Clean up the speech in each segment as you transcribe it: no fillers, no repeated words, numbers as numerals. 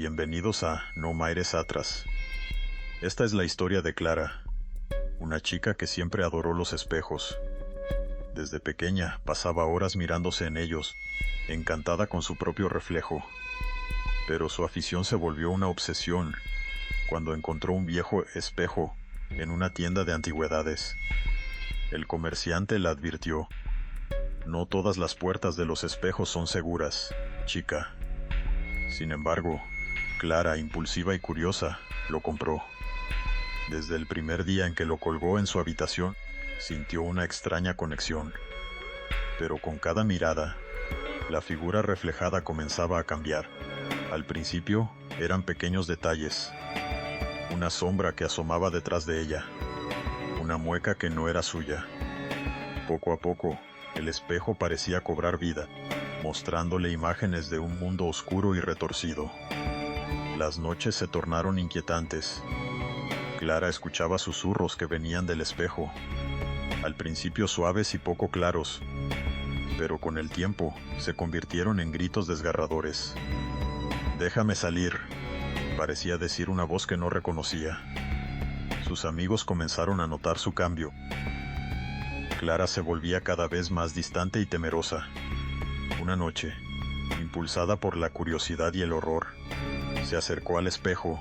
Bienvenidos a No Mires Atrás. Esta es la historia de Clara, una chica que siempre adoró los espejos. Desde pequeña pasaba horas mirándose en ellos, encantada con su propio reflejo. Pero su afición se volvió una obsesión cuando encontró un viejo espejo en una tienda de antigüedades. El comerciante la advirtió: "No todas las puertas de los espejos son seguras, chica". Sin embargo, Clara, impulsiva y curiosa, lo compró. Desde el primer día en que lo colgó en su habitación, sintió una extraña conexión. Pero con cada mirada, la figura reflejada comenzaba a cambiar. Al principio, eran pequeños detalles. Una sombra que asomaba detrás de ella. Una mueca que no era suya. Poco a poco, el espejo parecía cobrar vida, mostrándole imágenes de un mundo oscuro y retorcido. Las noches se tornaron inquietantes. Clara escuchaba susurros que venían del espejo, al principio suaves y poco claros, pero con el tiempo se convirtieron en gritos desgarradores. "Déjame salir", parecía decir una voz que no reconocía. Sus amigos comenzaron a notar su cambio. Clara se volvía cada vez más distante y temerosa. Una noche, impulsada por la curiosidad y el horror, se acercó al espejo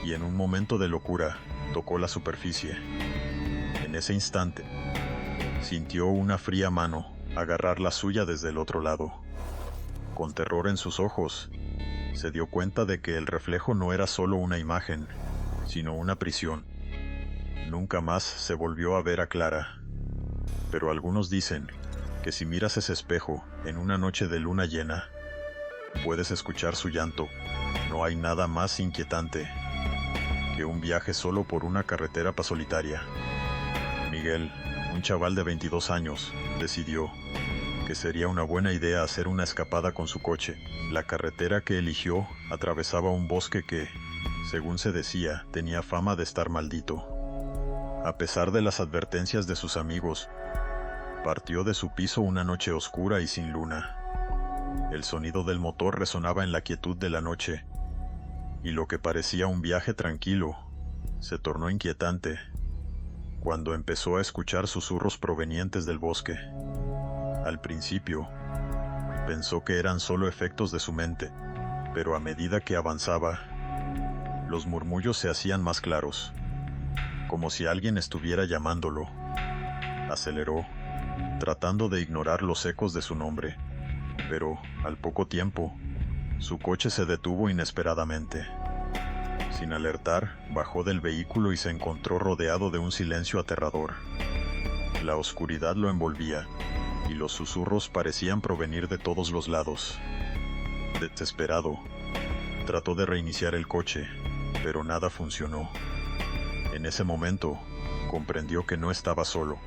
y en un momento de locura tocó la superficie. En ese instante, sintió una fría mano agarrar la suya desde el otro lado. Con terror en sus ojos, se dio cuenta de que el reflejo no era solo una imagen, sino una prisión. Nunca más se volvió a ver a Clara. Pero algunos dicen que si miras ese espejo en una noche de luna llena, puedes escuchar su llanto. No hay nada más inquietante que un viaje solo por una carretera solitaria. Miguel, un chaval de 22 años, decidió que sería una buena idea hacer una escapada con su coche. La carretera que eligió atravesaba un bosque que, según se decía, tenía fama de estar maldito. A pesar de las advertencias de sus amigos, partió de su piso una noche oscura y sin luna. El sonido del motor resonaba en la quietud de la noche, y lo que parecía un viaje tranquilo se tornó inquietante cuando empezó a escuchar susurros provenientes del bosque. Al principio, pensó que eran solo efectos de su mente, pero a medida que avanzaba, los murmullos se hacían más claros, como si alguien estuviera llamándolo. Aceleró, tratando de ignorar los ecos de su nombre, pero, al poco tiempo, su coche se detuvo inesperadamente. Sin alertar, bajó del vehículo y se encontró rodeado de un silencio aterrador. La oscuridad lo envolvía, y los susurros parecían provenir de todos los lados. Desesperado, trató de reiniciar el coche, pero nada funcionó. En ese momento, comprendió que no estaba solo.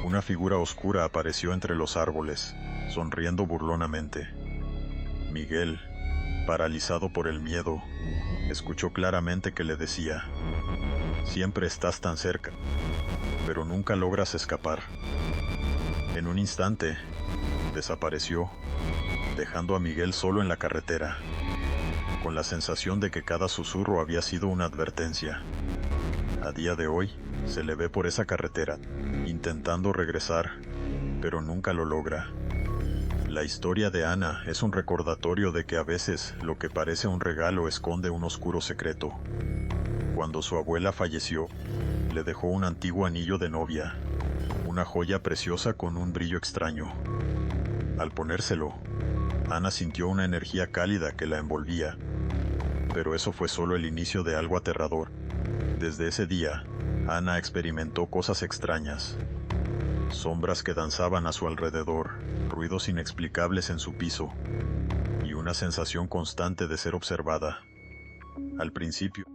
Una figura oscura apareció entre los árboles, sonriendo burlonamente. Miguel, paralizado por el miedo, escuchó claramente que le decía: "Siempre estás tan cerca, pero nunca logras escapar". En un instante, desapareció, dejando a Miguel solo en la carretera, con la sensación de que cada susurro había sido una advertencia. A día de hoy, se le ve por esa carretera, intentando regresar, pero nunca lo logra. La historia de Ana es un recordatorio de que a veces lo que parece un regalo esconde un oscuro secreto. Cuando su abuela falleció, le dejó un antiguo anillo de novia, una joya preciosa con un brillo extraño. Al ponérselo, Ana sintió una energía cálida que la envolvía, pero eso fue solo el inicio de algo aterrador. Desde ese día, Ana experimentó cosas extrañas. Sombras que danzaban a su alrededor, ruidos inexplicables en su piso, y una sensación constante de ser observada. Al principio,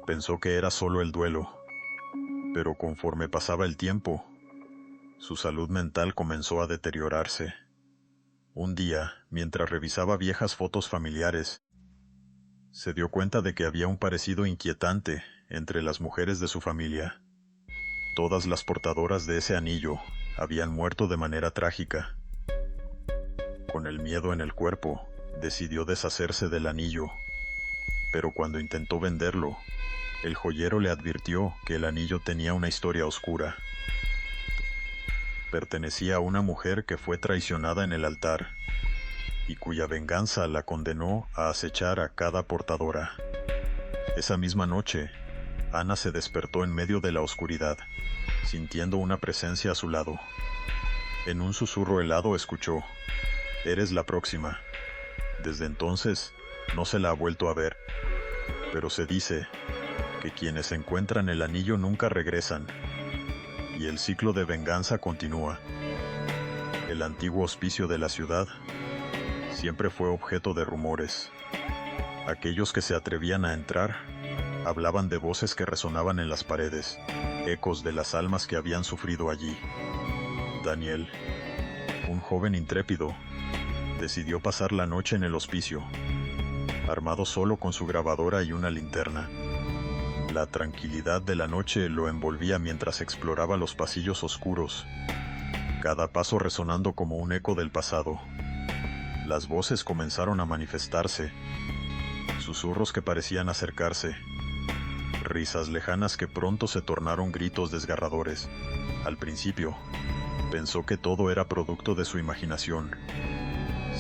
pensó que era solo el duelo, pero conforme pasaba el tiempo, su salud mental comenzó a deteriorarse. Un día, mientras revisaba viejas fotos familiares, se dio cuenta de que había un parecido inquietante entre las mujeres de su familia. Todas las portadoras de ese anillo habían muerto de manera trágica. Con el miedo en el cuerpo, decidió deshacerse del anillo pero cuando intentó venderlo, el joyero le advirtió que el anillo tenía una historia oscura. Pertenecía a una mujer que fue traicionada en el altar, y cuya venganza la condenó a acechar a cada portadora. Esa misma noche, Ana se despertó en medio de la oscuridad, sintiendo una presencia a su lado. En un susurro helado escuchó: «Eres la próxima». Desde entonces, no se la ha vuelto a ver, pero se dice que quienes encuentran el anillo nunca regresan, y el ciclo de venganza continúa. El antiguo hospicio de la ciudad siempre fue objeto de rumores. Aquellos que se atrevían a entrar hablaban de voces que resonaban en las paredes, ecos de las almas que habían sufrido allí. Daniel, un joven intrépido, decidió pasar la noche en el hospicio, armado solo con su grabadora y una linterna. La tranquilidad de la noche lo envolvía mientras exploraba los pasillos oscuros, cada paso resonando como un eco del pasado. Las voces comenzaron a manifestarse, susurros que parecían acercarse, risas lejanas que pronto se tornaron gritos desgarradores. Al principio, pensó que todo era producto de su imaginación.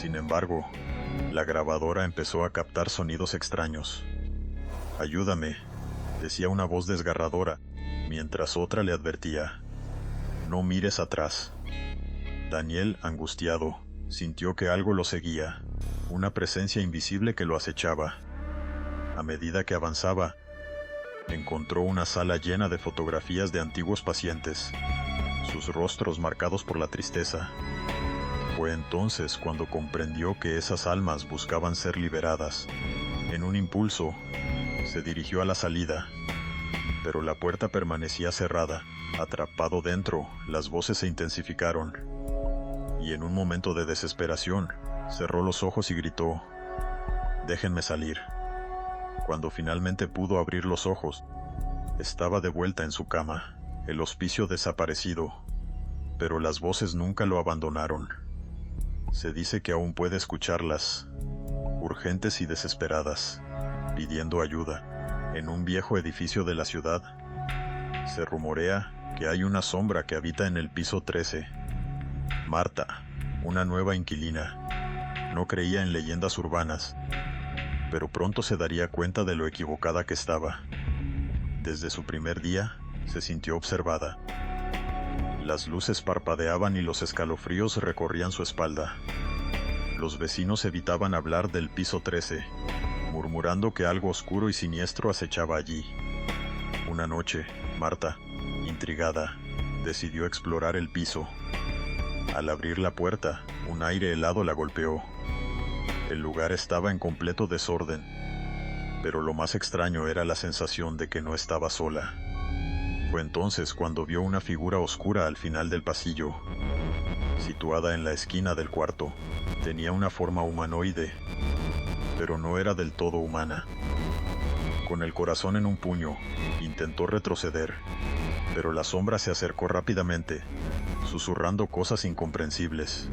Sin embargo, la grabadora empezó a captar sonidos extraños. «Ayúdame», decía una voz desgarradora, mientras otra le advertía: «No mires atrás». Daniel, angustiado, sintió que algo lo seguía, una presencia invisible que lo acechaba. A medida que avanzaba, encontró una sala llena de fotografías de antiguos pacientes, sus rostros marcados por la tristeza. Fue entonces cuando comprendió que esas almas buscaban ser liberadas. En un impulso, se dirigió a la salida, pero la puerta permanecía cerrada. Atrapado dentro, las voces se intensificaron, y en un momento de desesperación, cerró los ojos y gritó: «Déjenme salir». Cuando finalmente pudo abrir los ojos, estaba de vuelta en su cama, el hospicio desaparecido, pero las voces nunca lo abandonaron. Se dice que aún puede escucharlas, urgentes y desesperadas, pidiendo ayuda. En un viejo edificio de la ciudad, se rumorea que hay una sombra que habita en el piso 13. Marta, una nueva inquilina, no creía en leyendas urbanas, pero pronto se daría cuenta de lo equivocada que estaba. Desde su primer día, se sintió observada. Las luces parpadeaban y los escalofríos recorrían su espalda. Los vecinos evitaban hablar del piso 13, murmurando que algo oscuro y siniestro acechaba allí. Una noche, Marta, intrigada, decidió explorar el piso. Al abrir la puerta, un aire helado la golpeó. El lugar estaba en completo desorden, pero lo más extraño era la sensación de que no estaba sola. Fue entonces cuando vio una figura oscura al final del pasillo, situada en la esquina del cuarto. Tenía una forma humanoide, pero no era del todo humana. Con el corazón en un puño, intentó retroceder, pero la sombra se acercó rápidamente, susurrando cosas incomprensibles.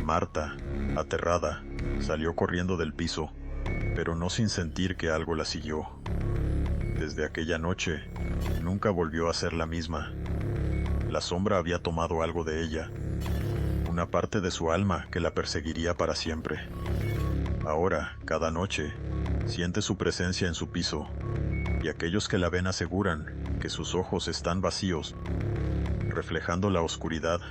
Marta, aterrada, salió corriendo del piso, pero no sin sentir que algo la siguió. Desde aquella noche, nunca volvió a ser la misma. La sombra había tomado algo de ella, una parte de su alma que la perseguiría para siempre. Ahora, cada noche, siente su presencia en su piso, y aquellos que la ven aseguran que sus ojos están vacíos, reflejando la oscuridad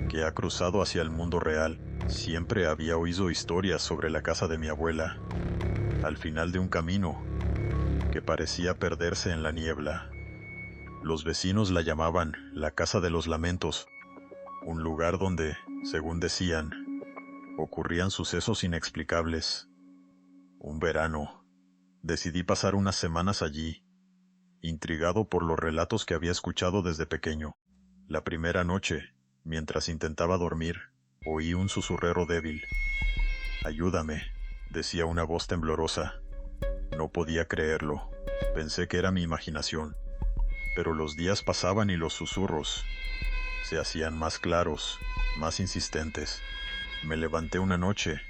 que ha cruzado hacia el mundo real. Siempre había oído historias sobre la casa de mi abuela, al final de un camino que parecía perderse en la niebla. Los vecinos la llamaban la Casa de los Lamentos, un lugar donde, según decían, ocurrían sucesos inexplicables. Un verano, decidí pasar unas semanas allí, intrigado por los relatos que había escuchado desde pequeño. La primera noche, mientras intentaba dormir, oí un susurrero débil. «Ayúdame», decía una voz temblorosa. No podía creerlo. Pensé que era mi imaginación. Pero los días pasaban y los susurros se hacían más claros, más insistentes. Me levanté una noche,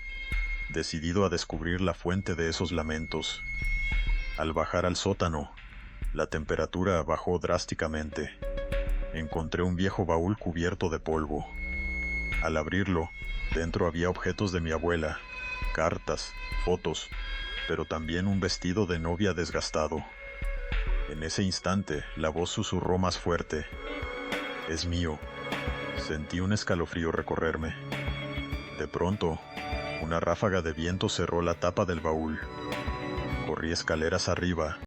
decidido a descubrir la fuente de esos lamentos. Al bajar al sótano, la temperatura bajó drásticamente. Encontré un viejo baúl cubierto de polvo. Al abrirlo, dentro había objetos de mi abuela, cartas, fotos, pero también un vestido de novia desgastado. En ese instante, la voz susurró más fuerte. «Es mío». Sentí un escalofrío recorrerme. De pronto, una ráfaga de viento cerró la tapa del baúl. Corrí escaleras arriba